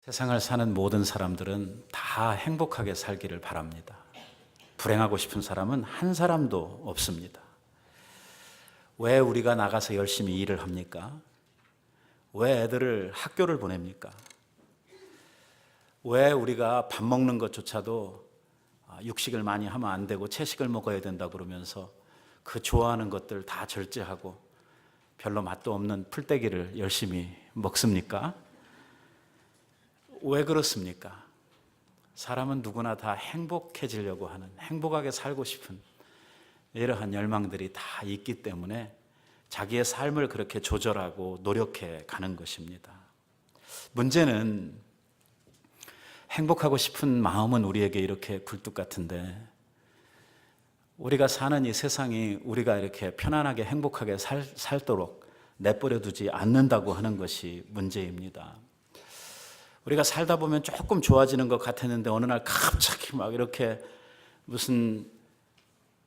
세상을 사는 모든 사람들은 다 행복하게 살기를 바랍니다. 불행하고 싶은 사람은 한 사람도 없습니다. 왜 우리가 나가서 열심히 일을 합니까? 왜 애들을 학교를 보냅니까? 왜 우리가 밥 먹는 것조차도 육식을 많이 하면 안 되고 채식을 먹어야 된다 그러면서 그 좋아하는 것들 다 절제하고 별로 맛도 없는 풀떼기를 열심히 먹습니까? 왜 그렇습니까? 사람은 누구나 다 행복해지려고 하는, 행복하게 살고 싶은 이러한 열망들이 다 있기 때문에 자기의 삶을 그렇게 조절하고 노력해 가는 것입니다. 문제는 행복하고 싶은 마음은 우리에게 이렇게 굴뚝 같은데 우리가 사는 이 세상이 우리가 이렇게 편안하게 행복하게 살도록 내버려 두지 않는다고 하는 것이 문제입니다. 우리가 살다 보면 조금 좋아지는 것 같았는데 어느 날 갑자기 막 이렇게 무슨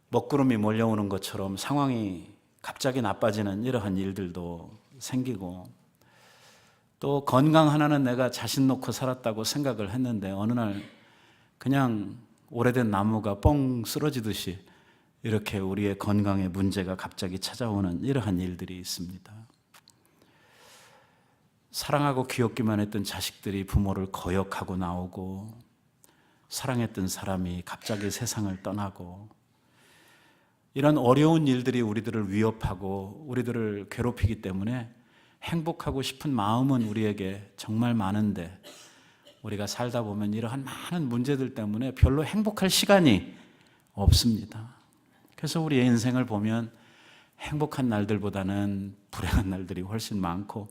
먹구름이 몰려오는 것처럼 상황이 갑자기 나빠지는 이러한 일들도 생기고, 또 건강 하나는 내가 자신 놓고 살았다고 생각을 했는데 어느 날 그냥 오래된 나무가 뻥 쓰러지듯이 이렇게 우리의 건강에 문제가 갑자기 찾아오는 이러한 일들이 있습니다. 사랑하고 귀엽기만 했던 자식들이 부모를 거역하고 나오고, 사랑했던 사람이 갑자기 세상을 떠나고, 이런 어려운 일들이 우리들을 위협하고 우리들을 괴롭히기 때문에 행복하고 싶은 마음은 우리에게 정말 많은데 우리가 살다 보면 이러한 많은 문제들 때문에 별로 행복할 시간이 없습니다. 그래서 우리의 인생을 보면 행복한 날들보다는 불행한 날들이 훨씬 많고,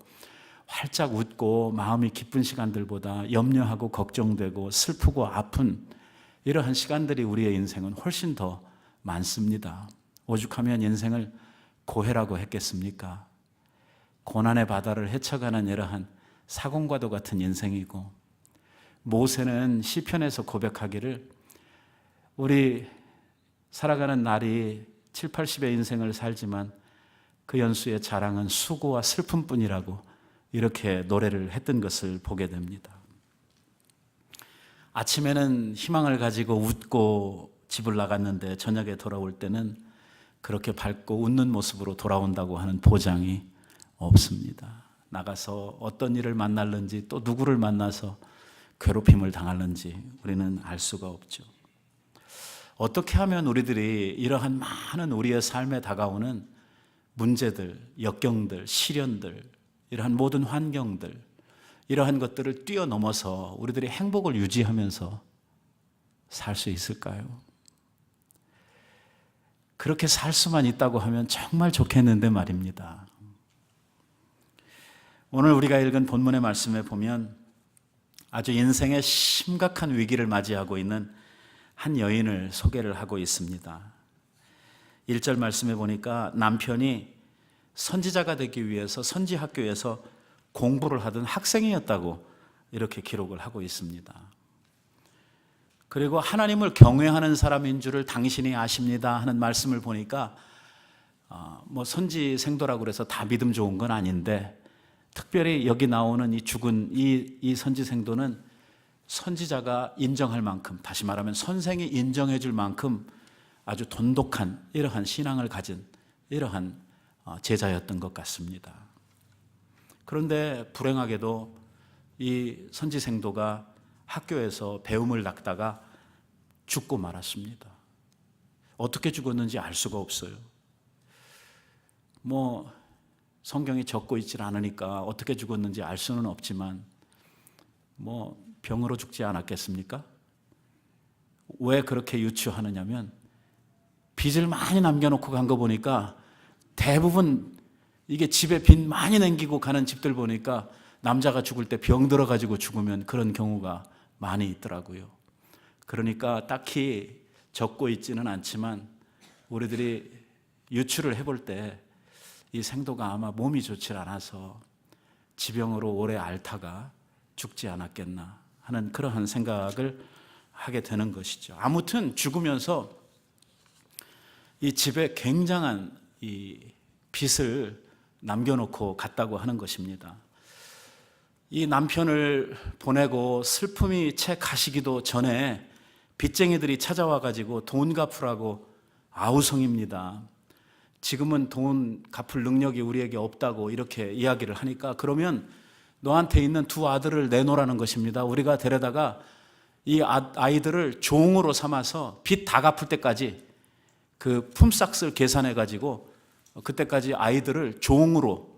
활짝 웃고 마음이 기쁜 시간들보다 염려하고 걱정되고 슬프고 아픈 이러한 시간들이 우리의 인생은 훨씬 더 많습니다. 오죽하면 인생을 고해라고 했겠습니까? 고난의 바다를 헤쳐가는 이러한 사공과도 같은 인생이고, 모세는 시편에서 고백하기를 우리 살아가는 날이 7, 80의 인생을 살지만 그 연수의 자랑은 수고와 슬픔뿐이라고 이렇게 노래를 했던 것을 보게 됩니다. 아침에는 희망을 가지고 웃고 집을 나갔는데 저녁에 돌아올 때는 그렇게 밝고 웃는 모습으로 돌아온다고 하는 보장이 없습니다. 나가서 어떤 일을 만날는지 또 누구를 만나서 괴롭힘을 당할는지 우리는 알 수가 없죠. 어떻게 하면 우리들이 이러한 많은 우리의 삶에 다가오는 문제들, 역경들, 시련들, 이러한 모든 환경들, 이러한 것들을 뛰어넘어서 우리들이 행복을 유지하면서 살 수 있을까요? 그렇게 살 수만 있다고 하면 정말 좋겠는데 말입니다. 오늘 우리가 읽은 본문의 말씀에 보면 아주 인생의 심각한 위기를 맞이하고 있는 한 여인을 소개를 하고 있습니다. 1절 말씀에 보니까 남편이 선지자가 되기 위해서 선지학교에서 공부를 하던 학생이었다고 이렇게 기록을 하고 있습니다. 그리고 하나님을 경외하는 사람인 줄을 당신이 아십니다 하는 말씀을 보니까 선지생도라고 그래서 다 믿음 좋은 건 아닌데, 특별히 여기 나오는 이 죽은 이 선지생도는 선지자가 인정할 만큼, 다시 말하면 선생이 인정해 줄 만큼 아주 돈독한 이러한 신앙을 가진 이러한 제자였던 것 같습니다. 그런데 불행하게도 이 선지생도가 학교에서 배움을 닦다가 죽고 말았습니다. 어떻게 죽었는지 알 수가 없어요. 성경이 적고 있질 않으니까 어떻게 죽었는지 알 수는 없지만 병으로 죽지 않았겠습니까? 왜 그렇게 유추하느냐면 빚을 많이 남겨놓고 간 거 보니까 대부분 이게 집에 빚 많이 남기고 가는 집들 보니까 남자가 죽을 때 병 들어가지고 죽으면 그런 경우가 많이 있더라고요. 그러니까 딱히 적고 있지는 않지만 우리들이 유추를 해볼 때 이 생도가 아마 몸이 좋지 않아서 지병으로 오래 앓다가 죽지 않았겠나 하는 그러한 생각을 하게 되는 것이죠. 아무튼 죽으면서 이 집에 굉장한 이 빚을 남겨놓고 갔다고 하는 것입니다. 이 남편을 보내고 슬픔이 채 가시기도 전에 빚쟁이들이 찾아와 가지고 돈 갚으라고 아우성입니다. 지금은 돈 갚을 능력이 우리에게 없다고 이렇게 이야기를 하니까, 그러면 너한테 있는 두 아들을 내놓으라는 것입니다. 우리가 데려다가 이 아이들을 종으로 삼아서 빚 다 갚을 때까지 그 품삯을 계산해 가지고 그때까지 아이들을 종으로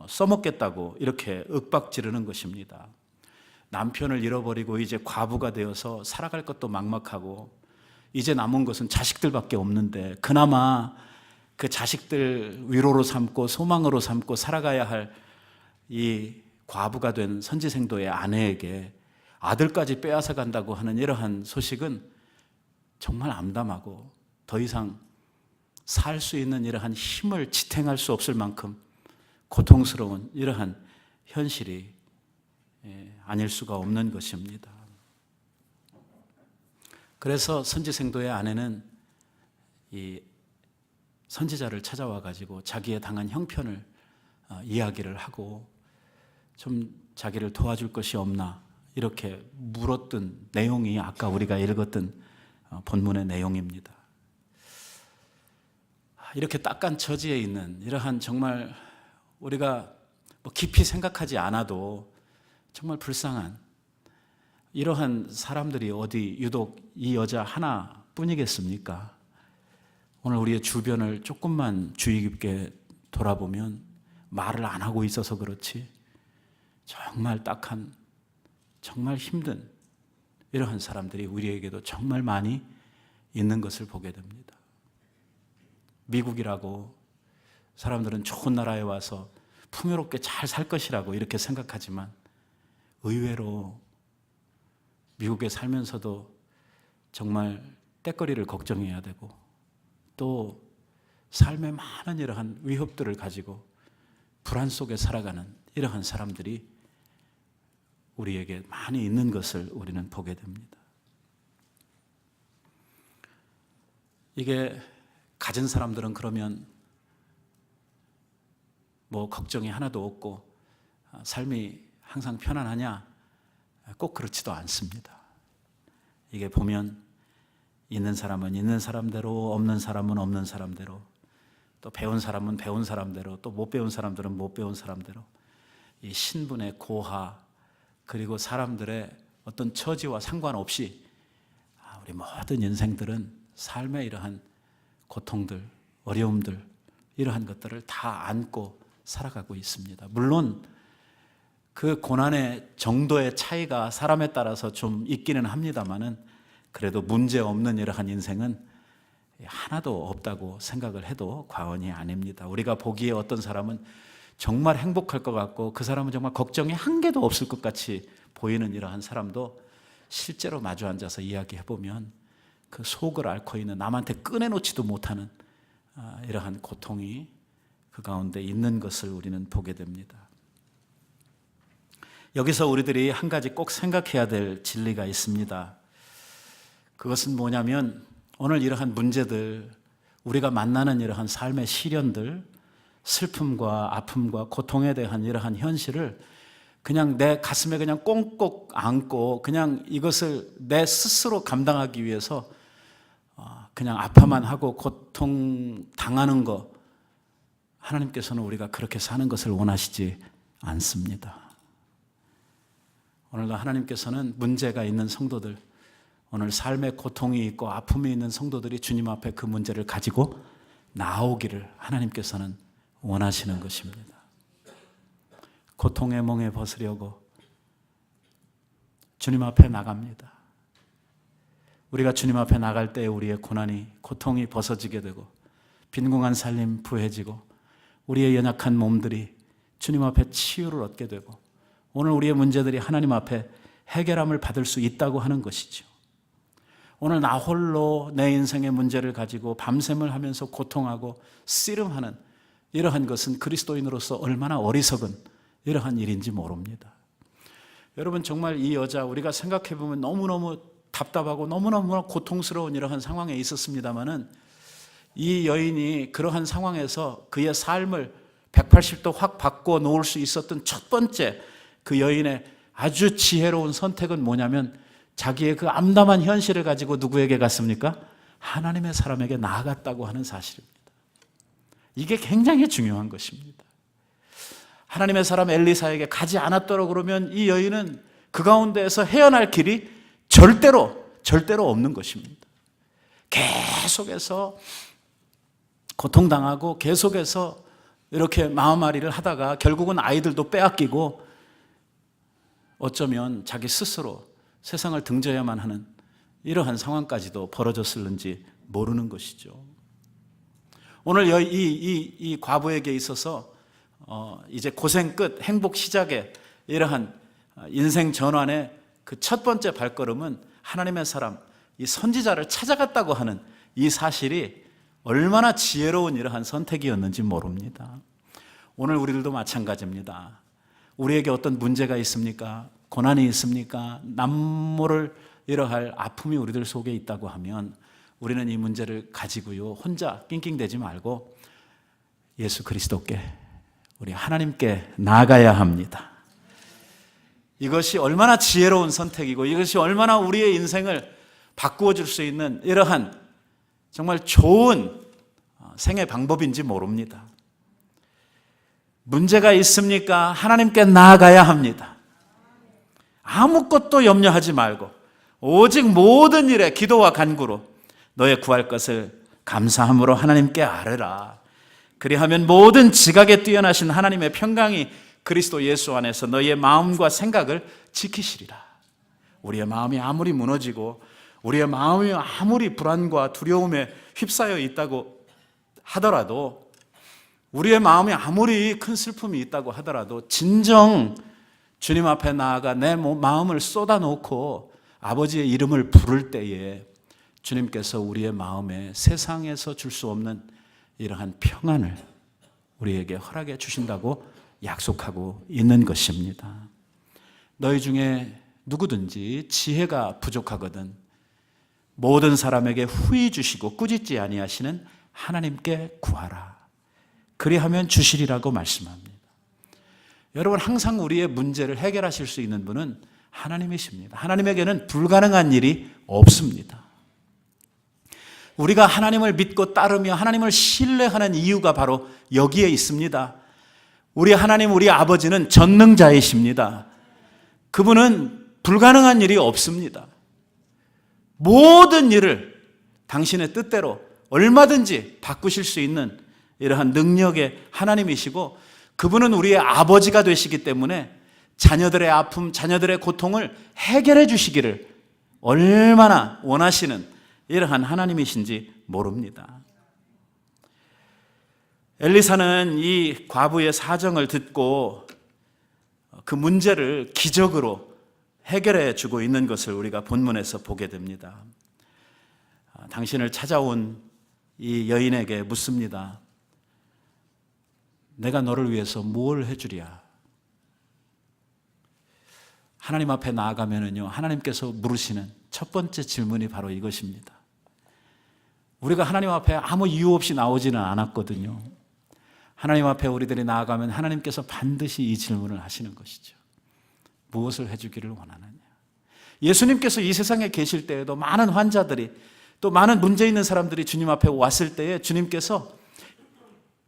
써먹겠다고 이렇게 윽박지르는 것입니다. 남편을 잃어버리고 이제 과부가 되어서 살아갈 것도 막막하고 이제 남은 것은 자식들밖에 없는데, 그나마 그 자식들 위로로 삼고 소망으로 삼고 살아가야 할 이 과부가 된 선지생도의 아내에게 아들까지 빼앗아 간다고 하는 이러한 소식은 정말 암담하고 더 이상 살 수 있는 이러한 힘을 지탱할 수 없을 만큼 고통스러운 이러한 현실이 아닐 수가 없는 것입니다. 그래서 선지생도의 아내는 이 선지자를 찾아와 가지고 자기의 당한 형편을 이야기를 하고 좀 자기를 도와줄 것이 없나 이렇게 물었던 내용이 아까 우리가 읽었던 본문의 내용입니다. 이렇게 딱한 처지에 있는 이러한 정말 우리가 깊이 생각하지 않아도 정말 불쌍한 이러한 사람들이 어디 유독 이 여자 하나뿐이겠습니까? 오늘 우리의 주변을 조금만 주의 깊게 돌아보면 말을 안 하고 있어서 그렇지 정말 딱한, 정말 힘든 이러한 사람들이 우리에게도 정말 많이 있는 것을 보게 됩니다. 미국이라고 사람들은 좋은 나라에 와서 풍요롭게 잘 살 것이라고 이렇게 생각하지만 의외로 미국에 살면서도 정말 때거리를 걱정해야 되고 또 삶에 많은 이러한 위협들을 가지고 불안 속에 살아가는 이러한 사람들이 우리에게 많이 있는 것을 우리는 보게 됩니다. 이게 가진 사람들은 그러면 걱정이 하나도 없고 삶이 항상 편안하냐? 꼭 그렇지도 않습니다. 이게 보면 있는 사람은 있는 사람대로, 없는 사람은 없는 사람대로, 또 배운 사람은 배운 사람대로, 또 못 배운 사람들은 못 배운 사람대로 이 신분의 고하 그리고 사람들의 어떤 처지와 상관없이 우리 모든 인생들은 삶의 이러한 고통들, 어려움들 이러한 것들을 다 안고 살아가고 있습니다. 물론 그 고난의 정도의 차이가 사람에 따라서 좀 있기는 합니다만은 그래도 문제 없는 이러한 인생은 하나도 없다고 생각을 해도 과언이 아닙니다. 우리가 보기에 어떤 사람은 정말 행복할 것 같고 그 사람은 정말 걱정이 한 개도 없을 것 같이 보이는 이러한 사람도 실제로 마주 앉아서 이야기해보면 그 속을 앓고 있는 남한테 꺼내놓지도 못하는 이러한 고통이 그 가운데 있는 것을 우리는 보게 됩니다. 여기서 우리들이 한 가지 꼭 생각해야 될 진리가 있습니다. 그것은 뭐냐면 오늘 이러한 문제들, 우리가 만나는 이러한 삶의 시련들, 슬픔과 아픔과 고통에 대한 이러한 현실을 그냥 내 가슴에 그냥 꽁꽁 안고 그냥 이것을 내 스스로 감당하기 위해서 그냥 아파만 하고 고통 당하는 거, 하나님께서는 우리가 그렇게 사는 것을 원하시지 않습니다. 오늘도 하나님께서는 문제가 있는 성도들, 오늘 삶에 고통이 있고 아픔이 있는 성도들이 주님 앞에 그 문제를 가지고 나오기를 하나님께서는 원하시는 것입니다. 고통의 멍에 벗으려고 주님 앞에 나갑니다. 우리가 주님 앞에 나갈 때 우리의 고난이, 고통이 벗어지게 되고 빈궁한 삶이 부해지고 우리의 연약한 몸들이 주님 앞에 치유를 얻게 되고 오늘 우리의 문제들이 하나님 앞에 해결함을 받을 수 있다고 하는 것이죠. 오늘 나 홀로 내 인생의 문제를 가지고 밤샘을 하면서 고통하고 씨름하는 이러한 것은 그리스도인으로서 얼마나 어리석은 이러한 일인지 모릅니다. 여러분, 정말 이 여자 우리가 생각해 보면 너무너무 답답하고 너무너무 고통스러운 이러한 상황에 있었습니다마는 이 여인이 그러한 상황에서 그의 삶을 180도 확 바꿔 놓을 수 있었던 첫 번째 그 여인의 아주 지혜로운 선택은 뭐냐면 자기의 그 암담한 현실을 가지고 누구에게 갔습니까? 하나님의 사람에게 나아갔다고 하는 사실입니다. 이게 굉장히 중요한 것입니다. 하나님의 사람 엘리사에게 가지 않았더라 그러면 이 여인은 그 가운데에서 헤어날 길이 절대로 없는 것입니다. 계속해서 고통당하고 계속해서 이렇게 마음앓이를 하다가 결국은 아이들도 빼앗기고 어쩌면 자기 스스로 세상을 등져야만 하는 이러한 상황까지도 벌어졌을는지 모르는 것이죠. 오늘 이 과부에게 있어서 이제 고생 끝 행복 시작의 이러한 인생 전환의 그 첫 번째 발걸음은 하나님의 사람, 이 선지자를 찾아갔다고 하는 이 사실이 얼마나 지혜로운 이러한 선택이었는지 모릅니다. 오늘 우리들도 마찬가지입니다. 우리에게 어떤 문제가 있습니까? 고난이 있습니까? 남모를 이러할 아픔이 우리들 속에 있다고 하면 우리는 이 문제를 가지고요 혼자 낑낑대지 말고 예수 그리스도께, 우리 하나님께 나아가야 합니다. 이것이 얼마나 지혜로운 선택이고 이것이 얼마나 우리의 인생을 바꾸어 줄 수 있는 이러한 정말 좋은 생애 방법인지 모릅니다. 문제가 있습니까? 하나님께 나아가야 합니다. 아무것도 염려하지 말고 오직 모든 일에 기도와 간구로 너의 구할 것을 감사함으로 하나님께 아뢰라. 그리하면 모든 지각에 뛰어나신 하나님의 평강이 그리스도 예수 안에서 너희의 마음과 생각을 지키시리라. 우리의 마음이 아무리 무너지고 우리의 마음이 아무리 불안과 두려움에 휩싸여 있다고 하더라도, 우리의 마음이 아무리 큰 슬픔이 있다고 하더라도 진정 주님 앞에 나아가 내 마음을 쏟아놓고 아버지의 이름을 부를 때에 주님께서 우리의 마음에 세상에서 줄 수 없는 이러한 평안을 우리에게 허락해 주신다고 약속하고 있는 것입니다. 너희 중에 누구든지 지혜가 부족하거든 모든 사람에게 후히 주시고 꾸짖지 아니하시는 하나님께 구하라. 그리하면 주시리라고 말씀합니다. 여러분, 항상 우리의 문제를 해결하실 수 있는 분은 하나님이십니다. 하나님에게는 불가능한 일이 없습니다. 우리가 하나님을 믿고 따르며 하나님을 신뢰하는 이유가 바로 여기에 있습니다. 우리 하나님, 우리 아버지는 전능자이십니다. 그분은 불가능한 일이 없습니다. 모든 일을 당신의 뜻대로 얼마든지 바꾸실 수 있는 이러한 능력의 하나님이시고, 그분은 우리의 아버지가 되시기 때문에 자녀들의 아픔, 자녀들의 고통을 해결해 주시기를 얼마나 원하시는 이러한 하나님이신지 모릅니다. 엘리사는 이 과부의 사정을 듣고 그 문제를 기적으로 해결해 주고 있는 것을 우리가 본문에서 보게 됩니다. 당신을 찾아온 이 여인에게 묻습니다. 내가 너를 위해서 뭘 해주랴? 하나님 앞에 나아가면은요, 하나님께서 물으시는 첫 번째 질문이 바로 이것입니다. 우리가 하나님 앞에 아무 이유 없이 나오지는 않았거든요. 하나님 앞에 우리들이 나아가면 하나님께서 반드시 이 질문을 하시는 것이죠. 무엇을 해주기를 원하느냐? 예수님께서 이 세상에 계실 때에도 많은 환자들이, 또 많은 문제 있는 사람들이 주님 앞에 왔을 때에 주님께서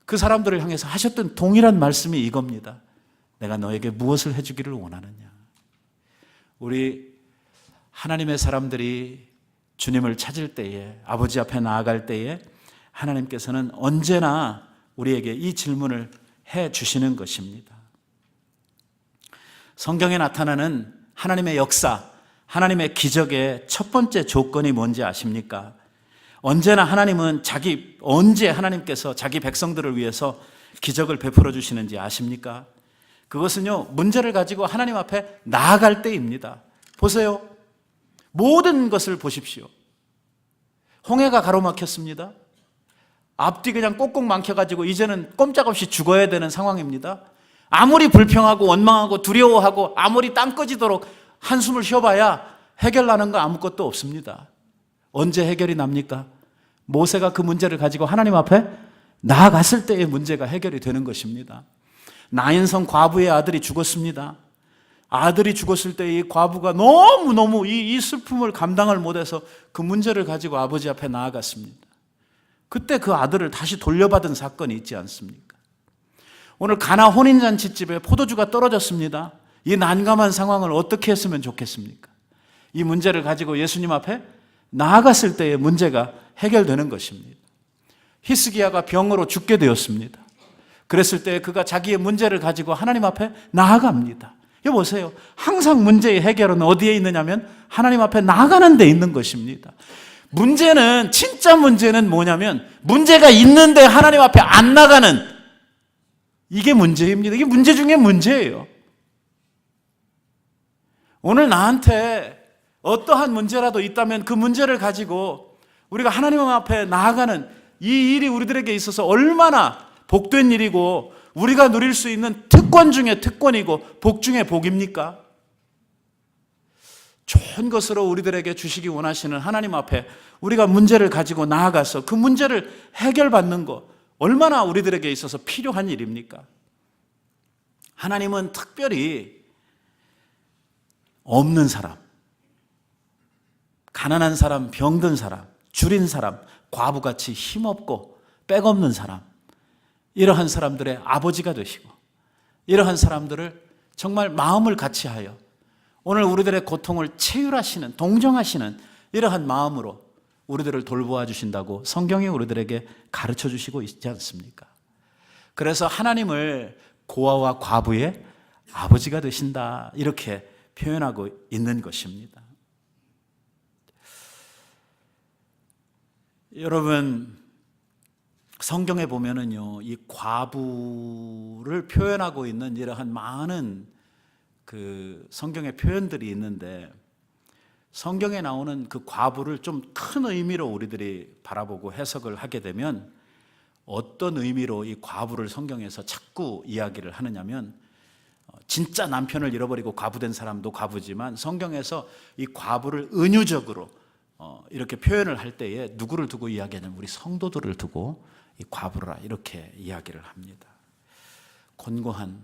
그 사람들을 향해서 하셨던 동일한 말씀이 이겁니다. 내가 너에게 무엇을 해주기를 원하느냐? 우리 하나님의 사람들이 주님을 찾을 때에, 아버지 앞에 나아갈 때에 하나님께서는 언제나 우리에게 이 질문을 해 주시는 것입니다. 성경에 나타나는 하나님의 역사, 하나님의 기적의 첫 번째 조건이 뭔지 아십니까? 언제나 하나님은 언제 하나님께서 자기 백성들을 위해서 기적을 베풀어 주시는지 아십니까? 그것은요, 문제를 가지고 하나님 앞에 나아갈 때입니다. 보세요. 모든 것을 보십시오. 홍해가 가로막혔습니다. 앞뒤 그냥 꼭꼭 막혀가지고 이제는 꼼짝없이 죽어야 되는 상황입니다. 아무리 불평하고 원망하고 두려워하고 아무리 땀 꺼지도록 한숨을 쉬어봐야 해결나는 거 아무것도 없습니다. 언제 해결이 납니까? 모세가 그 문제를 가지고 하나님 앞에 나아갔을 때의 문제가 해결이 되는 것입니다. 나인성 과부의 아들이 죽었습니다. 아들이 죽었을 때 이 과부가 너무너무 이 슬픔을 감당을 못해서 그 문제를 가지고 아버지 앞에 나아갔습니다. 그때 그 아들을 다시 돌려받은 사건이 있지 않습니까? 오늘 가나 혼인잔치집에 포도주가 떨어졌습니다. 이 난감한 상황을 어떻게 했으면 좋겠습니까? 이 문제를 가지고 예수님 앞에 나아갔을 때의 문제가 해결되는 것입니다. 히스기야가 병으로 죽게 되었습니다. 그랬을 때 그가 자기의 문제를 가지고 하나님 앞에 나아갑니다. 여보세요. 항상 문제의 해결은 어디에 있느냐면 하나님 앞에 나아가는 데 있는 것입니다. 문제는, 진짜 문제는 뭐냐면 문제가 있는데 하나님 앞에 안 나가는, 이게 문제입니다. 이게 문제 중에 문제예요. 오늘 나한테 어떠한 문제라도 있다면 그 문제를 가지고 우리가 하나님 앞에 나아가는 이 일이 우리들에게 있어서 얼마나 복된 일이고 우리가 누릴 수 있는 특권 중에 특권이고 복 중에 복입니까? 좋은 것으로 우리들에게 주시기 원하시는 하나님 앞에 우리가 문제를 가지고 나아가서 그 문제를 해결받는 것, 얼마나 우리들에게 있어서 필요한 일입니까? 하나님은 특별히 없는 사람, 가난한 사람, 병든 사람, 줄인 사람, 과부같이 힘없고 빽없는 사람, 이러한 사람들의 아버지가 되시고 이러한 사람들을 정말 마음을 같이하여 오늘 우리들의 고통을 체휼하시는, 동정하시는 이러한 마음으로 우리들을 돌보아 주신다고 성경이 우리들에게 가르쳐 주시고 있지 않습니까? 그래서 하나님을 고아와 과부의 아버지가 되신다, 이렇게 표현하고 있는 것입니다. 여러분, 성경에 보면은요, 이 과부를 표현하고 있는 이러한 많은 그 성경의 표현들이 있는데, 성경에 나오는 그 과부를 좀 큰 의미로 우리들이 바라보고 해석을 하게 되면 어떤 의미로 이 과부를 성경에서 자꾸 이야기를 하느냐면, 진짜 남편을 잃어버리고 과부된 사람도 과부지만 성경에서 이 과부를 은유적으로 이렇게 표현을 할 때에 누구를 두고 이야기하냐면 우리 성도들을 두고 이 과부라 이렇게 이야기를 합니다. 곤고한,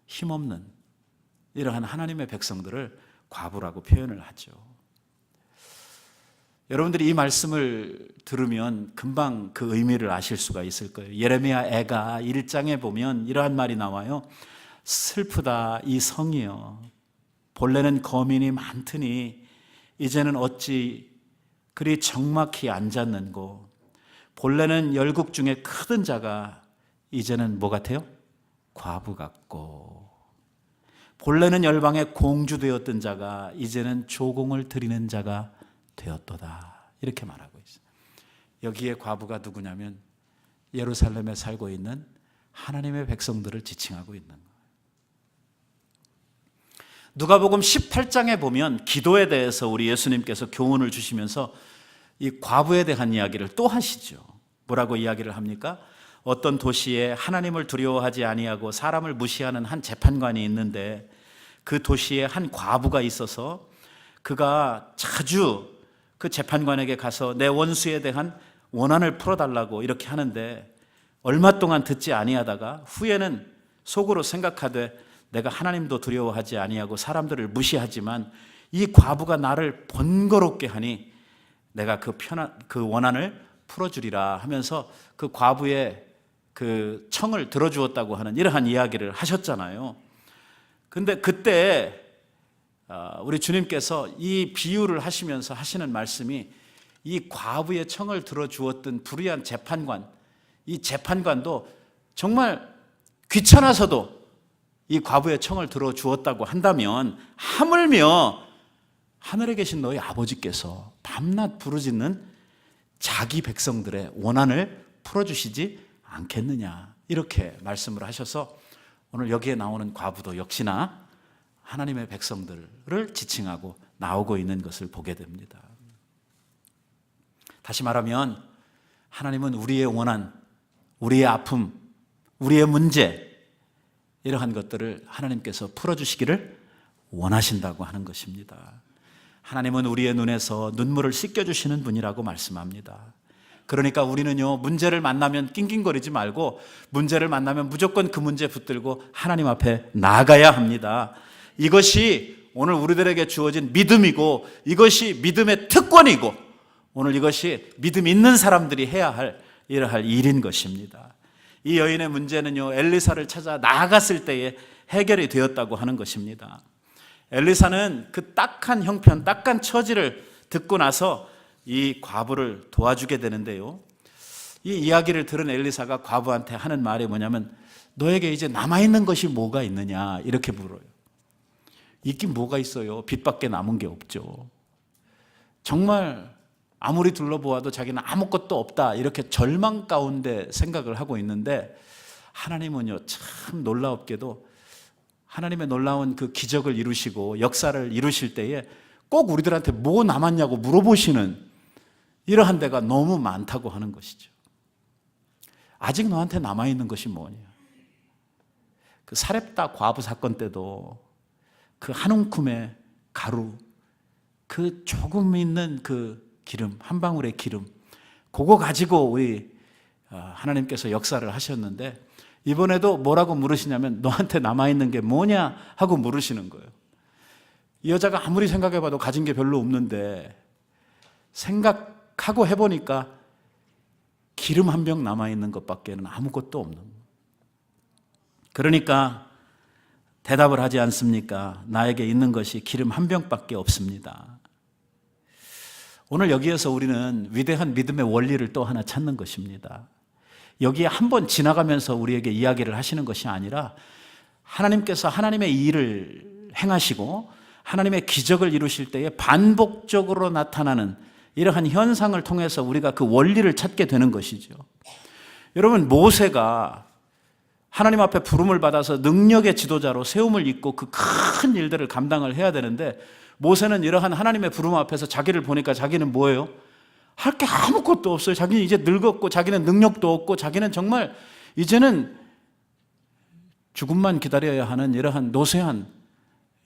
힘없는 이러한 하나님의 백성들을 과부라고 표현을 하죠. 여러분들이 이 말씀을 들으면 금방 그 의미를 아실 수가 있을 거예요. 예레미야 애가 1장에 보면 이러한 말이 나와요. 슬프다 이 성이여, 본래는 거민이 많더니 이제는 어찌 그리 적막히 앉았는고, 본래는 열국 중에 크던 자가 이제는 뭐 같아요? 과부 같고, 본래는 열방의 공주 되었던 자가 이제는 조공을 드리는 자가 되었도다, 이렇게 말하고 있어요. 여기에 과부가 누구냐면 예루살렘에 살고 있는 하나님의 백성들을 지칭하고 있는 거예요. 누가복음 18장에 보면 기도에 대해서 우리 예수님께서 교훈을 주시면서 이 과부에 대한 이야기를 또 하시죠. 뭐라고 이야기를 합니까? 어떤 도시에 하나님을 두려워하지 아니하고 사람을 무시하는 한 재판관이 있는데, 그 도시에 한 과부가 있어서 그가 자주 그 재판관에게 가서 내 원수에 대한 원한을 풀어달라고 이렇게 하는데, 얼마 동안 듣지 아니하다가 후에는 속으로 생각하되 내가 하나님도 두려워하지 아니하고 사람들을 무시하지만 이 과부가 나를 번거롭게 하니 내가 그 원한을 풀어주리라 하면서 그 과부의 그 청을 들어주었다고 하는 이러한 이야기를 하셨잖아요. 근데 그때 우리 주님께서 이 비유를 하시면서 하시는 말씀이, 이 과부의 청을 들어주었던 불의한 재판관, 이 재판관도 정말 귀찮아서도 이 과부의 청을 들어주었다고 한다면 하물며 하늘에 계신 너희 아버지께서 밤낮 부르짖는 자기 백성들의 원한을 풀어주시지 않겠느냐, 이렇게 말씀을 하셔서 오늘 여기에 나오는 과부도 역시나 하나님의 백성들을 지칭하고 나오고 있는 것을 보게 됩니다. 다시 말하면 하나님은 우리의 원한, 우리의 아픔, 우리의 문제, 이러한 것들을 하나님께서 풀어주시기를 원하신다고 하는 것입니다. 하나님은 우리의 눈에서 눈물을 씻겨주시는 분이라고 말씀합니다. 그러니까 우리는요, 문제를 만나면 낑낑거리지 말고 문제를 만나면 무조건 그 문제 붙들고 하나님 앞에 나아가야 합니다. 이것이 오늘 우리들에게 주어진 믿음이고 이것이 믿음의 특권이고 오늘 이것이 믿음 있는 사람들이 해야 할 이러할 일인 것입니다. 이 여인의 문제는요, 엘리사를 찾아 나아갔을 때에 해결이 되었다고 하는 것입니다. 엘리사는 그 딱한 형편, 딱한 처지를 듣고 나서 이 과부를 도와주게 되는데요, 이 이야기를 들은 엘리사가 과부한테 하는 말이 뭐냐면 너에게 이제 남아있는 것이 뭐가 있느냐 이렇게 물어요. 있긴 뭐가 있어요. 빚밖에 남은 게 없죠. 정말 아무리 둘러보아도 자기는 아무것도 없다 이렇게 절망 가운데 생각을 하고 있는데 하나님은요 참 놀라웠게도 하나님의 놀라운 그 기적을 이루시고 역사를 이루실 때에 꼭 우리들한테 뭐 남았냐고 물어보시는 이러한 데가 너무 많다고 하는 것이죠. 아직 너한테 남아있는 것이 뭐냐. 그 사렙다 과부 사건 때도 그 한 움큼의 가루, 그 조금 있는 그 기름, 한 방울의 기름, 그거 가지고 우리 하나님께서 역사를 하셨는데 이번에도 뭐라고 물으시냐면 너한테 남아있는 게 뭐냐 하고 물으시는 거예요. 이 여자가 아무리 생각해봐도 가진 게 별로 없는데 생각하고 해보니까 기름 한 병 남아있는 것밖에는 아무것도 없는 거예요. 그러니까 대답을 하지 않습니까? 나에게 있는 것이 기름 한 병밖에 없습니다. 오늘 여기에서 우리는 위대한 믿음의 원리를 또 하나 찾는 것입니다. 여기에 한번 지나가면서 우리에게 이야기를 하시는 것이 아니라 하나님께서 하나님의 일을 행하시고 하나님의 기적을 이루실 때에 반복적으로 나타나는 이러한 현상을 통해서 우리가 그 원리를 찾게 되는 것이죠. 여러분, 모세가 하나님 앞에 부름을 받아서 능력의 지도자로 세움을 입고 그 큰 일들을 감당을 해야 되는데 모세는 이러한 하나님의 부름 앞에서 자기를 보니까 자기는 뭐예요? 할 게 아무것도 없어요. 자기는 이제 늙었고 자기는 능력도 없고 자기는 정말 이제는 죽음만 기다려야 하는 이러한 노쇠한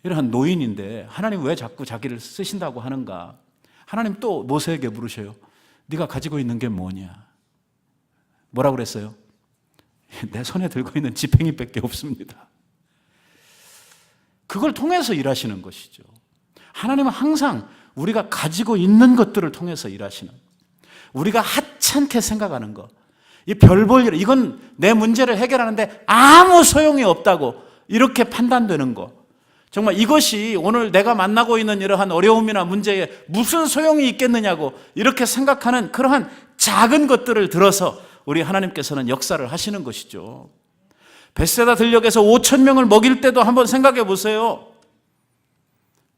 이러한 노인인데 하나님 왜 자꾸 자기를 쓰신다고 하는가? 하나님 또 모세에게 물으셔요. 네가 가지고 있는 게 뭐냐? 뭐라고 그랬어요? 내 손에 들고 있는 지팽이밖에 없습니다. 그걸 통해서 일하시는 것이죠. 하나님은 항상 우리가 가지고 있는 것들을 통해서 일하시는, 우리가 하찮게 생각하는 것, 이 별 볼 일, 이건 내 문제를 해결하는데 아무 소용이 없다고 이렇게 판단되는 것, 정말 이것이 오늘 내가 만나고 있는 이러한 어려움이나 문제에 무슨 소용이 있겠느냐고 이렇게 생각하는 그러한 작은 것들을 들어서 우리 하나님께서는 역사를 하시는 것이죠. 벳세다 들녘에서 5,000명을 먹일 때도 한번 생각해 보세요.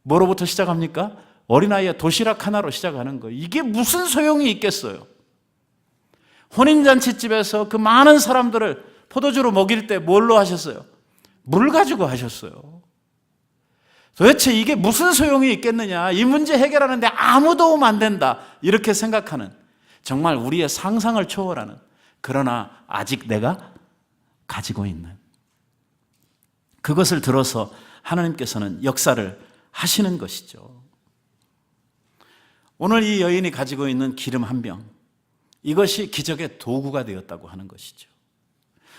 뭐로부터 시작합니까? 어린아이의 도시락 하나로 시작하는 거예요. 이게 무슨 소용이 있겠어요? 혼인잔치집에서 그 많은 사람들을 포도주로 먹일 때 뭘로 하셨어요? 물 가지고 하셨어요. 도대체 이게 무슨 소용이 있겠느냐? 이 문제 해결하는데 아무 도움 안 된다. 이렇게 생각하는, 정말 우리의 상상을 초월하는, 그러나 아직 내가 가지고 있는 그것을 들어서 하나님께서는 역사를 하시는 것이죠. 오늘 이 여인이 가지고 있는 기름 한 병, 이것이 기적의 도구가 되었다고 하는 것이죠.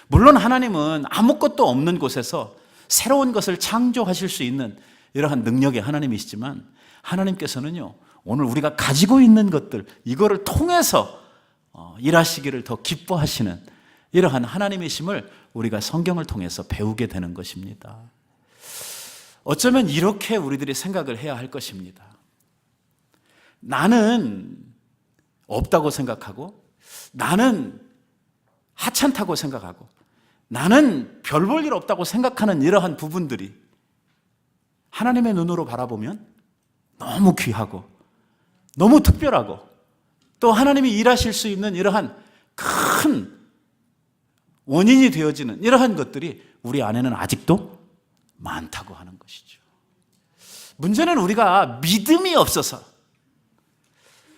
물론 하나님은 아무것도 없는 곳에서 새로운 것을 창조하실 수 있는 이러한 능력의 하나님이시지만 하나님께서는요, 오늘 우리가 가지고 있는 것들, 이거를 통해서 일하시기를 더 기뻐하시는 이러한 하나님이심을 우리가 성경을 통해서 배우게 되는 것입니다. 어쩌면 이렇게 우리들이 생각을 해야 할 것입니다. 나는 없다고 생각하고, 나는 하찮다고 생각하고, 나는 별 볼 일 없다고 생각하는 이러한 부분들이 하나님의 눈으로 바라보면 너무 귀하고 너무 특별하고 또 하나님이 일하실 수 있는 이러한 큰 원인이 되어지는 이러한 것들이 우리 안에는 아직도 많다고 하는 것이죠. 문제는 우리가 믿음이 없어서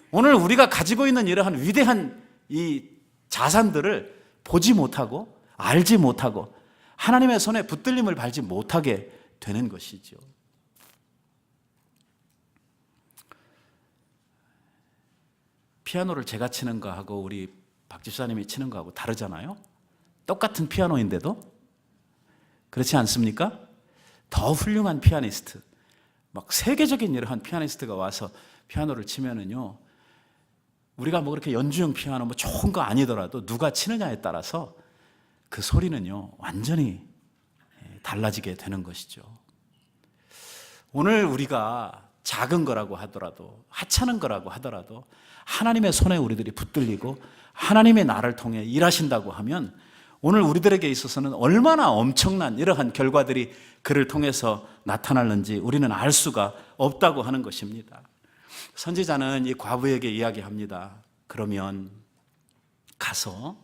오늘 우리가 가지고 있는 이러한 위대한 이 자산들을 보지 못하고 알지 못하고 하나님의 손에 붙들림을 밟지 못하게 되는 것이죠. 피아노를 제가 치는 거하고 우리 박 집사님이 치는 거하고 다르잖아요. 똑같은 피아노인데도 그렇지 않습니까? 더 훌륭한 피아니스트, 막 세계적인 이러한 피아니스트가 와서 피아노를 치면은요, 우리가 뭐 그렇게 연주용 피아노 뭐 좋은 거 아니더라도 누가 치느냐에 따라서 그 소리는요, 완전히 달라지게 되는 것이죠. 오늘 우리가 작은 거라고 하더라도, 하찮은 거라고 하더라도 하나님의 손에 우리들이 붙들리고 하나님의 나를 통해 일하신다고 하면 오늘 우리들에게 있어서는 얼마나 엄청난 이러한 결과들이 그를 통해서 나타나는지 우리는 알 수가 없다고 하는 것입니다. 선지자는 이 과부에게 이야기합니다. 그러면 가서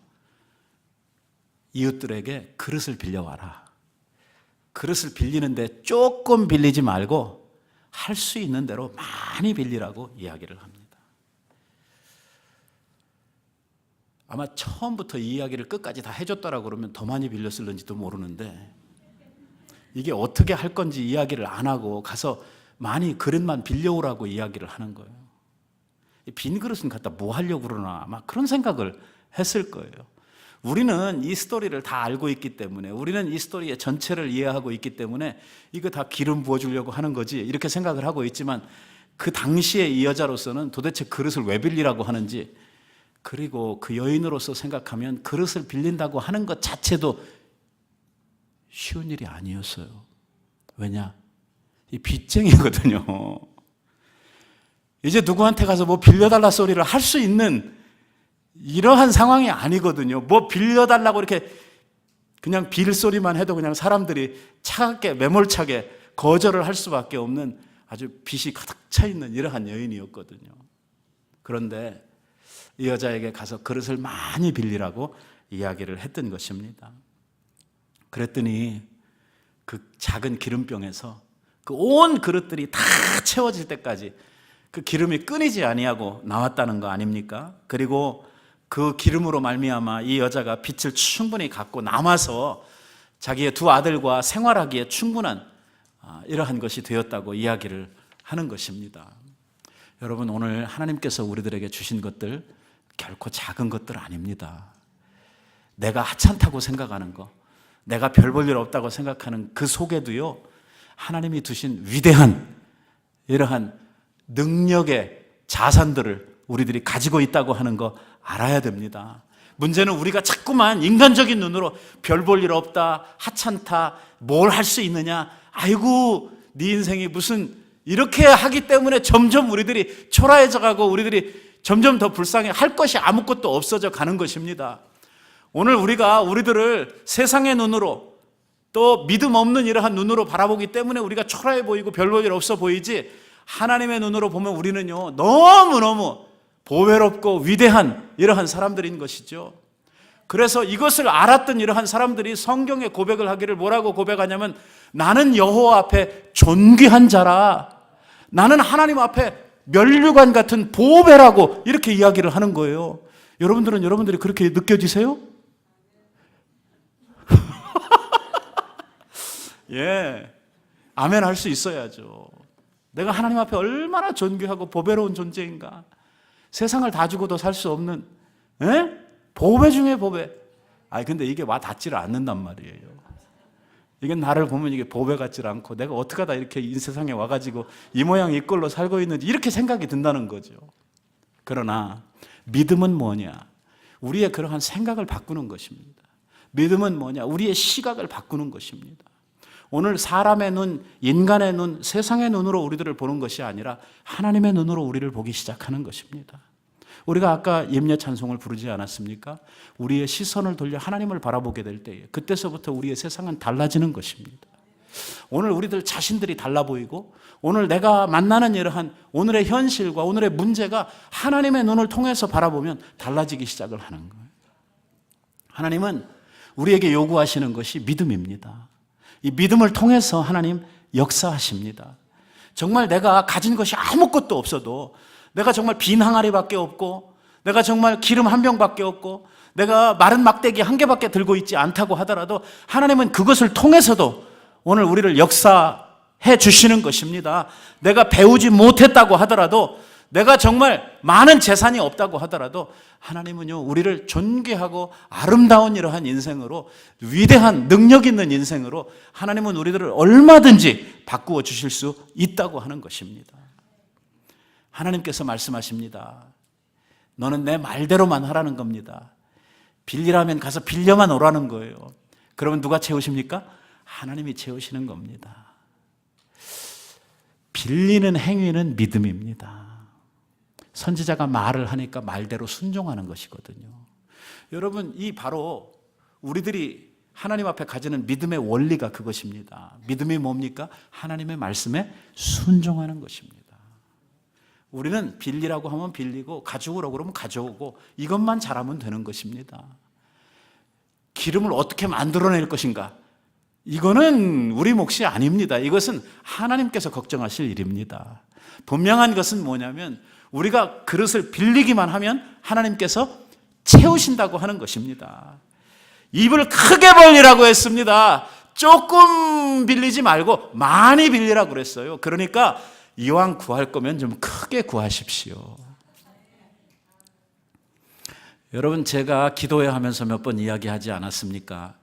이웃들에게 그릇을 빌려와라. 그릇을 빌리는데 조금 빌리지 말고 할 수 있는 대로 많이 빌리라고 이야기를 합니다. 아마 처음부터 이 이야기를 끝까지 다 해줬다라고 그러면 더 많이 빌렸을는지도 모르는데, 이게 어떻게 할 건지 이야기를 안 하고 가서 많이 그릇만 빌려오라고 이야기를 하는 거예요. 빈 그릇은 갖다 뭐 하려고 그러나 아마 그런 생각을 했을 거예요. 우리는 이 스토리를 다 알고 있기 때문에, 우리는 이 스토리의 전체를 이해하고 있기 때문에 이거 다 기름 부어주려고 하는 거지 이렇게 생각을 하고 있지만, 그 당시에 이 여자로서는 도대체 그릇을 왜 빌리라고 하는지, 그리고 그 여인으로서 생각하면 그릇을 빌린다고 하는 것 자체도 쉬운 일이 아니었어요. 왜냐? 이 빚쟁이거든요. 이제 누구한테 가서 뭐 빌려달라 소리를 할 수 있는 이러한 상황이 아니거든요. 뭐 빌려달라고 이렇게 그냥 빌 소리만 해도 그냥 사람들이 차갑게 매몰차게 거절을 할 수밖에 없는 아주 빚이 가득 차 있는 이러한 여인이었거든요. 그런데 이 여자에게 가서 그릇을 많이 빌리라고 이야기를 했던 것입니다. 그랬더니 그 작은 기름병에서 그 온 그릇들이 다 채워질 때까지 그 기름이 끊이지 아니하고 나왔다는 거 아닙니까? 그리고 그 기름으로 말미암아 이 여자가 빚을 충분히 갚고 남아서 자기의 두 아들과 생활하기에 충분한 이러한 것이 되었다고 이야기를 하는 것입니다. 여러분, 오늘 하나님께서 우리들에게 주신 것들 결코 작은 것들 아닙니다. 내가 하찮다고 생각하는 거, 내가 별 볼 일 없다고 생각하는 그 속에도요, 하나님이 두신 위대한 이러한 능력의 자산들을 우리들이 가지고 있다고 하는 거 알아야 됩니다. 문제는 우리가 자꾸만 인간적인 눈으로 별 볼 일 없다, 하찮다, 뭘 할 수 있느냐, 아이고 네 인생이 무슨, 이렇게 하기 때문에 점점 우리들이 초라해져 가고 우리들이 점점 더 불쌍해 할 것이 아무것도 없어져 가는 것입니다. 오늘 우리가 우리들을 세상의 눈으로 또 믿음 없는 이러한 눈으로 바라보기 때문에 우리가 초라해 보이고 별 볼 일 없어 보이지, 하나님의 눈으로 보면 우리는요 너무너무 보배롭고 위대한 이러한 사람들인 것이죠. 그래서 이것을 알았던 이러한 사람들이 성경의 고백을 하기를 뭐라고 고백하냐면, 나는 여호와 앞에 존귀한 자라, 나는 하나님 앞에 면류관 같은 보배라고 이렇게 이야기를 하는 거예요. 여러분들은 여러분들이 그렇게 느껴지세요? 예, 아멘 할 수 있어야죠. 내가 하나님 앞에 얼마나 존귀하고 보배로운 존재인가. 세상을 다 주고도 살 수 없는 보배 중에 보배. 근데 이게 와 닿지를 않는단 말이에요. 이게 나를 보면 이게 보배 같지를 않고, 내가 어떻게 하다 이렇게 이 세상에 와가지고 이 모양 이 꼴로 살고 있는지 이렇게 생각이 든다는 거죠. 그러나 믿음은 뭐냐? 우리의 그러한 생각을 바꾸는 것입니다. 믿음은 뭐냐? 우리의 시각을 바꾸는 것입니다. 오늘 사람의 눈, 인간의 눈, 세상의 눈으로 우리들을 보는 것이 아니라 하나님의 눈으로 우리를 보기 시작하는 것입니다. 우리가 아까 예mě 찬송을 부르지 않았습니까? 우리의 시선을 돌려 하나님을 바라보게 될 때에 그때서부터 우리의 세상은 달라지는 것입니다. 오늘 우리들 자신들이 달라 보이고, 오늘 내가 만나는 이러한 오늘의 현실과 오늘의 문제가 하나님의 눈을 통해서 바라보면 달라지기 시작을 하는 거예요. 하나님은 우리에게 요구하시는 것이 믿음입니다. 이 믿음을 통해서 하나님 역사하십니다. 정말 내가 가진 것이 아무것도 없어도, 내가 정말 빈 항아리밖에 없고, 내가 정말 기름 한 병밖에 없고, 내가 마른 막대기 한 개밖에 들고 있지 않다고 하더라도 하나님은 그것을 통해서도 오늘 우리를 역사해 주시는 것입니다. 내가 배우지 못했다고 하더라도, 내가 정말 많은 재산이 없다고 하더라도 하나님은요, 우리를 존귀하고 아름다운 이러한 인생으로, 위대한 능력 있는 인생으로 하나님은 우리들을 얼마든지 바꾸어 주실 수 있다고 하는 것입니다. 하나님께서 말씀하십니다. 너는 내 말대로만 하라는 겁니다. 빌리라면 가서 빌려만 오라는 거예요. 그러면 누가 채우십니까? 하나님이 채우시는 겁니다. 빌리는 행위는 믿음입니다. 선지자가 말을 하니까 말대로 순종하는 것이거든요. 여러분, 이 바로 우리들이 하나님 앞에 가지는 믿음의 원리가 그것입니다. 믿음이 뭡니까? 하나님의 말씀에 순종하는 것입니다. 우리는 빌리라고 하면 빌리고 가져오라고 그러면 가져오고 이것만 잘하면 되는 것입니다. 기름을 어떻게 만들어낼 것인가? 이거는 우리 몫이 아닙니다. 이것은 하나님께서 걱정하실 일입니다. 분명한 것은 뭐냐면 우리가 그릇을 빌리기만 하면 하나님께서 채우신다고 하는 것입니다. 입을 크게 벌리라고 했습니다. 조금 빌리지 말고 많이 빌리라고 그랬어요. 그러니까 이왕 구할 거면 좀 크게 구하십시오. 여러분, 제가 기도회 하면서 몇 번 이야기하지 않았습니까?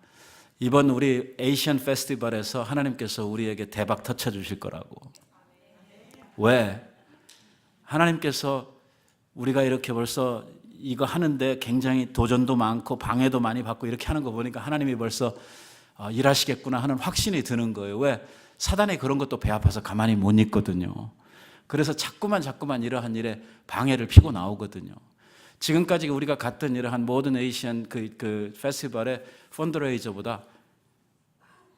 이번 우리 에이시안 페스티벌에서 하나님께서 우리에게 대박 터쳐주실 거라고. 왜? 하나님께서 우리가 이렇게 벌써 이거 하는데 굉장히 도전도 많고 방해도 많이 받고 이렇게 하는 거 보니까 하나님이 벌써 일하시겠구나 하는 확신이 드는 거예요. 왜? 사단이 그런 것도 배 아파서 가만히 못 있거든요. 그래서 자꾸만 이러한 일에 방해를 피고 나오거든요. 지금까지 우리가 갔던 이러한 모든 에이시안 그 페스티벌의 펀드레이저보다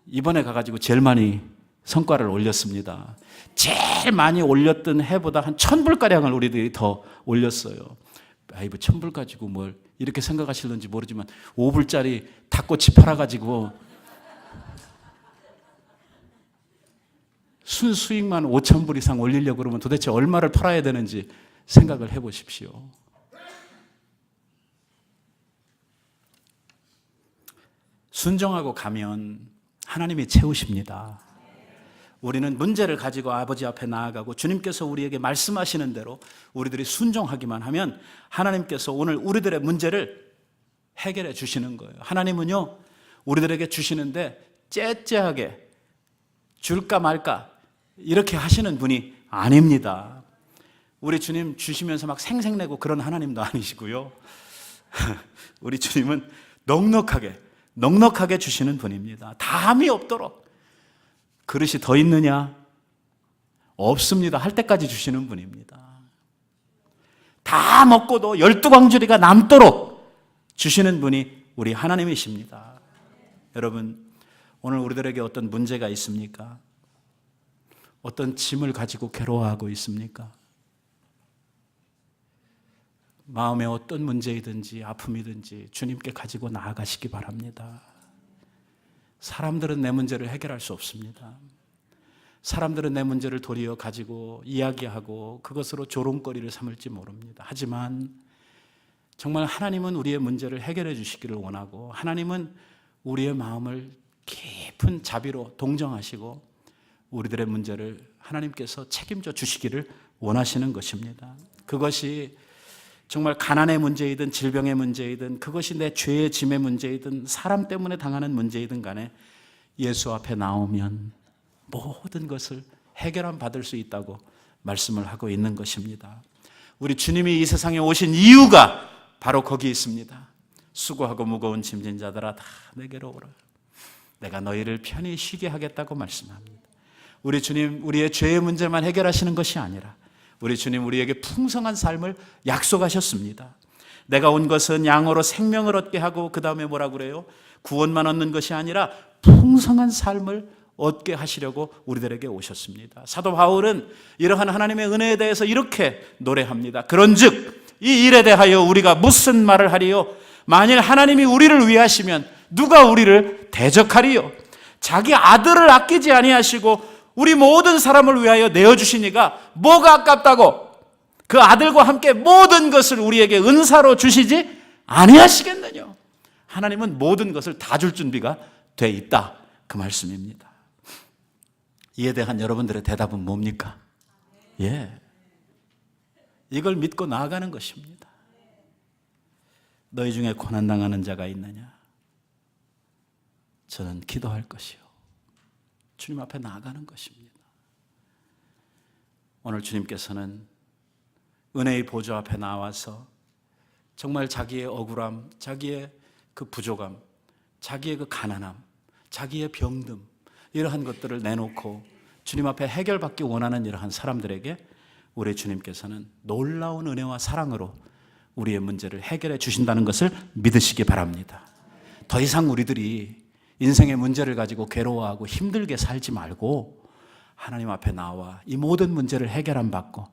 이번에 가가지고 제일 많이 성과를 올렸습니다. 제일 많이 올렸던 해보다 한 1,000불가량을 우리들이 더 올렸어요. 아이고 1,000불 가지고 뭘 이렇게 생각하실는지 모르지만 5불짜리 닭꼬치 팔아가지고 순수익만 5,000불 이상 올리려고 그러면 도대체 얼마를 팔아야 되는지 생각을 해보십시오. 순종하고 가면 하나님이 채우십니다. 우리는 문제를 가지고 아버지 앞에 나아가고 주님께서 우리에게 말씀하시는 대로 우리들이 순종하기만 하면 하나님께서 오늘 우리들의 문제를 해결해 주시는 거예요. 하나님은요, 우리들에게 주시는데 째째하게 줄까 말까 이렇게 하시는 분이 아닙니다. 우리 주님 주시면서 막 생색내고 그런 하나님도 아니시고요. 우리 주님은 넉넉하게 주시는 분입니다. 담이 없도록. 그릇이 더 있느냐? 없습니다. 할 때까지 주시는 분입니다. 다 먹고도 12광주리가 남도록 주시는 분이 우리 하나님이십니다. 여러분, 오늘 우리들에게 어떤 문제가 있습니까? 어떤 짐을 가지고 괴로워하고 있습니까? 마음에 어떤 문제이든지 아픔이든지 주님께 가지고 나아가시기 바랍니다. 사람들은 내 문제를 해결할 수 없습니다. 사람들은 내 문제를 도리어 가지고 이야기하고 그것으로 조롱거리를 삼을지 모릅니다. 하지만 정말 하나님은 우리의 문제를 해결해 주시기를 원하고 하나님은 우리의 마음을 깊은 자비로 동정하시고 우리들의 문제를 하나님께서 책임져 주시기를 원하시는 것입니다. 그것이 정말 가난의 문제이든 질병의 문제이든 그것이 내 죄의 짐의 문제이든 사람 때문에 당하는 문제이든 간에 예수 앞에 나오면 모든 것을 해결함 받을 수 있다고 말씀을 하고 있는 것입니다. 우리 주님이 이 세상에 오신 이유가 바로 거기 있습니다. 수고하고 무거운 짐진 자들아 다 내게로 오라. 내가 너희를 편히 쉬게 하겠다고 말씀합니다. 우리 주님 우리의 죄의 문제만 해결하시는 것이 아니라 우리 주님 우리에게 풍성한 삶을 약속하셨습니다. 내가 온 것은 양으로 생명을 얻게 하고 그 다음에 뭐라 그래요? 구원만 얻는 것이 아니라 풍성한 삶을 얻게 하시려고 우리들에게 오셨습니다. 사도 바울은 이러한 하나님의 은혜에 대해서 이렇게 노래합니다. 그런즉 이 일에 대하여 우리가 무슨 말을 하리요? 만일 하나님이 우리를 위하시면 누가 우리를 대적하리요? 자기 아들을 아끼지 아니하시고 우리 모든 사람을 위하여 내어주시니까 뭐가 아깝다고 그 아들과 함께 모든 것을 우리에게 은사로 주시지 아니하시겠느냐. 하나님은 모든 것을 다 줄 준비가 돼 있다 그 말씀입니다. 이에 대한 여러분들의 대답은 뭡니까? 예. 이걸 믿고 나아가는 것입니다. 너희 중에 고난당하는 자가 있느냐? 저는 기도할 것이요. 주님 앞에 나아가는 것입니다. 오늘 주님께서는 은혜의 보좌 앞에 나와서 정말 자기의 억울함, 자기의 그 부족함, 자기의 그 가난함, 자기의 병듦, 이러한 것들을 내놓고 주님 앞에 해결받기 원하는 이러한 사람들에게 우리 주님께서는 놀라운 은혜와 사랑으로 우리의 문제를 해결해 주신다는 것을 믿으시기 바랍니다. 더 이상 우리들이 인생의 문제를 가지고 괴로워하고 힘들게 살지 말고 하나님 앞에 나와 이 모든 문제를 해결 안 받고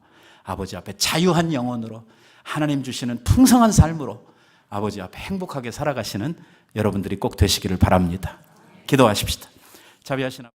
아버지 앞에 자유한 영혼으로 하나님 주시는 풍성한 삶으로 아버지 앞에 행복하게 살아가시는 여러분들이 꼭 되시기를 바랍니다. 기도하십시다. 자비하신